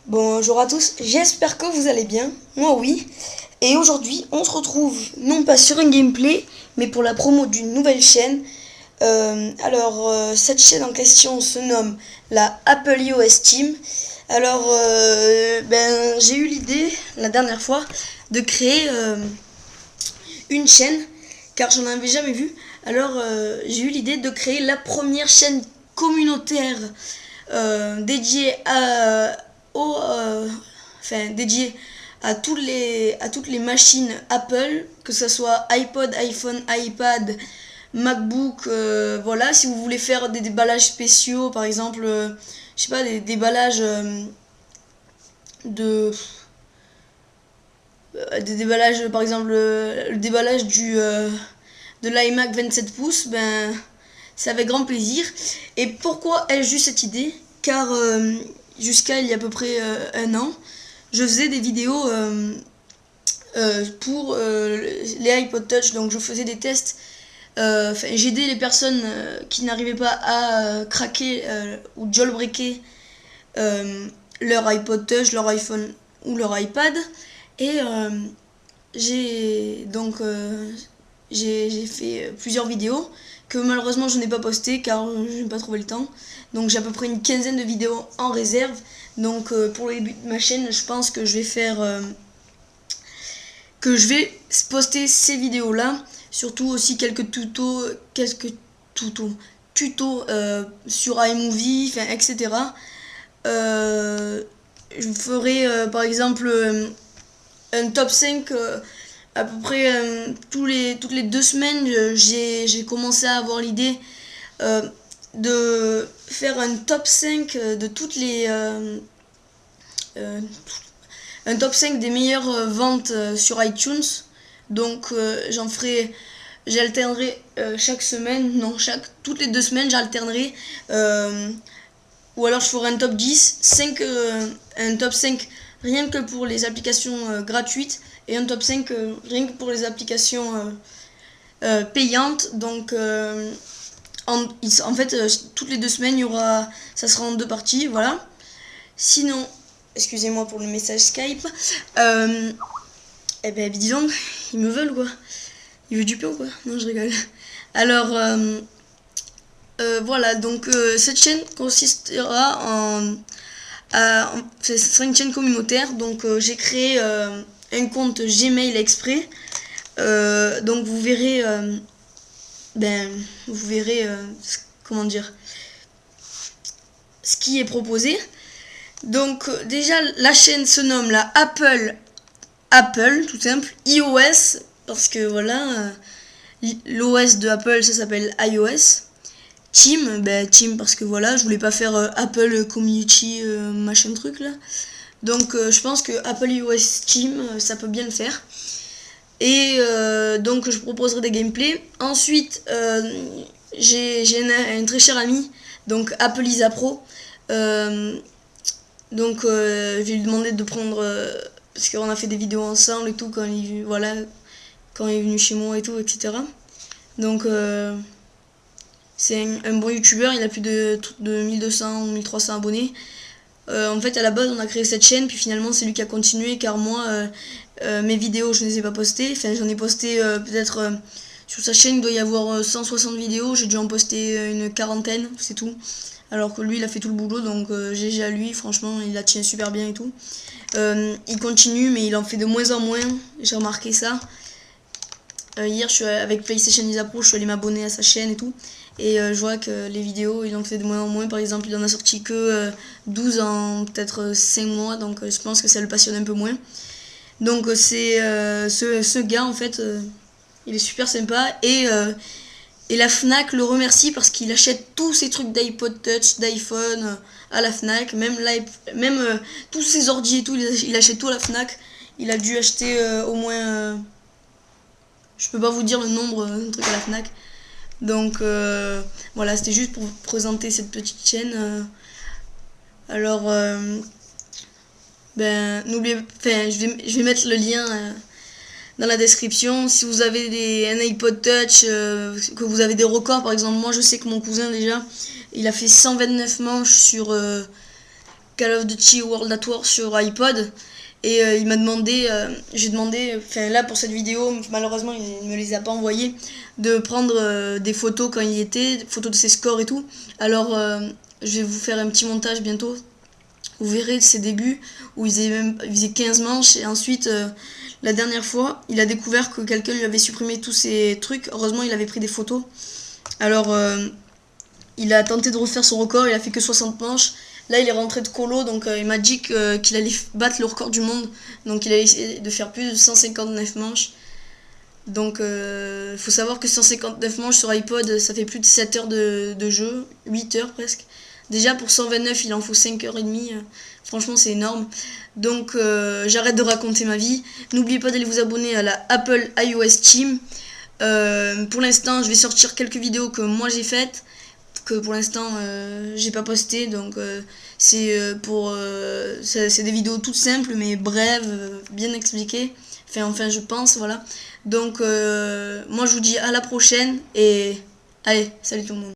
Bonjour à tous, j'espère que vous allez bien, moi oui. Et aujourd'hui, on se retrouve non pas sur un gameplay, mais pour la promo d'une nouvelle chaîne. Cette chaîne en question se nomme la Apple iOS Team. J'ai eu l'idée la dernière fois de créer une chaîne, car j'en avais jamais vu. J'ai eu l'idée de créer la première chaîne communautaire dédiée dédiée à toutes les machines Apple, que ce soit iPod, iPhone, iPad, MacBook. Voilà, si vous voulez faire des déballages spéciaux, par exemple, je sais pas, des déballages de des déballages, par exemple, le déballage de l'iMac 27 pouces, ben, c'est avec grand plaisir. Et pourquoi ai-je eu cette idée? Car jusqu'à il y a à peu près un an, je faisais des vidéos pour les iPod Touch, donc je faisais des tests. J'aidais les personnes qui n'arrivaient pas à craquer ou jailbreaker leur iPod Touch, leur iPhone ou leur iPad. Et j'ai donc j'ai fait plusieurs vidéos que malheureusement je n'ai pas postées car je n'ai pas trouvé le temps. Donc j'ai à peu près une quinzaine de vidéos en réserve. Donc pour le début de ma chaîne, je pense que je vais poster ces vidéos là. Surtout aussi quelques tutos sur iMovie, etc. Je ferai par exemple un top 5 à peu près toutes les 2 semaines. J'ai commencé à avoir l'idée de faire un top 5 de toutes les un top 5 des meilleures ventes sur iTunes. Donc j'alternerai chaque semaine, non, toutes les 2 semaines j'alternerai, ou alors je ferai un top 10, un top 5 rien que pour les applications gratuites et un top 5 rien que pour les applications payantes. Donc en fait toutes les 2 semaines ça sera en deux parties, voilà. Sinon, excusez-moi pour le message Skype. Dis donc, ils me veulent quoi. Ils veulent du pion quoi. Non, je rigole. Alors, voilà, donc cette chaîne consistera ce sera une chaîne communautaire. Donc j'ai créé un compte Gmail exprès. Donc vous verrez, comment dire, ce qui est proposé. Donc déjà la chaîne se nomme la Apple tout simple, iOS parce que voilà, l'OS de Apple ça s'appelle iOS. Team parce que voilà, je voulais pas faire Apple Community machin truc là. Donc je pense que Apple iOS Team ça peut bien le faire. Et donc je proposerai des gameplays. Ensuite j'ai un très cher ami, donc Apple Isa Pro. Donc je vais lui demander de prendre parce qu'on a fait des vidéos ensemble et tout quand il est venu chez moi et tout, etc. Donc c'est un bon youtubeur, il a plus de 1200 ou 1300 abonnés. En fait à la base on a créé cette chaîne, puis finalement c'est lui qui a continué car moi mes vidéos je ne les ai pas postées. Enfin j'en ai posté peut-être sur sa chaîne il doit y avoir 160 vidéos, j'ai dû en poster une quarantaine, c'est tout. Alors que lui il a fait tout le boulot, donc GG à lui, franchement il la tient super bien et tout. Il continue mais il en fait de moins en moins, j'ai remarqué ça. Hier je suis avec PlayStation Isa Pro, je suis allé m'abonner à sa chaîne et tout. Et je vois que les vidéos il en fait de moins en moins. Par exemple il en a sorti que 12 en peut-être 5 mois, donc je pense que ça le passionne un peu moins. Donc c'est ce gars en fait, il est super sympa. Et la Fnac le remercie parce qu'il achète tous ses trucs d'iPod Touch, d'iPhone à la Fnac, même tous ses ordi et tout, il achète tout à la Fnac. Il a dû acheter au moins, je peux pas vous dire le nombre de trucs à la Fnac. Donc voilà, c'était juste pour vous présenter cette petite chaîne. N'oubliez, je vais mettre le lien dans la description. Si vous avez un iPod Touch, que vous avez des records, par exemple, moi je sais que mon cousin déjà, il a fait 129 manches sur Call of Duty World at War sur iPod. Et il m'a demandé, j'ai demandé, enfin là pour cette vidéo, malheureusement il ne me les a pas envoyés, de prendre des photos quand il y était, des photos de ses scores et tout. Alors je vais vous faire un petit montage bientôt. Vous verrez ses débuts où il faisait 15 manches et ensuite la dernière fois il a découvert que quelqu'un lui avait supprimé tous ses trucs. Heureusement il avait pris des photos. Alors il a tenté de refaire son record, il a fait que 60 manches. Là il est rentré de colo, donc il m'a dit qu'il allait battre le record du monde. Donc il a essayé de faire plus de 159 manches. Donc faut savoir que 159 manches sur iPod, ça fait plus de 7 heures de jeu, 8 heures presque. Déjà pour 129 il en faut 5h30, franchement c'est énorme. Donc j'arrête de raconter ma vie. N'oubliez pas d'aller vous abonner à la Apple iOS Team. Pour l'instant je vais sortir quelques vidéos que moi j'ai faites, que pour l'instant j'ai pas posté, donc c'est des vidéos toutes simples mais brèves, bien expliquées, enfin je pense, voilà. Donc moi je vous dis à la prochaine et allez, salut tout le monde.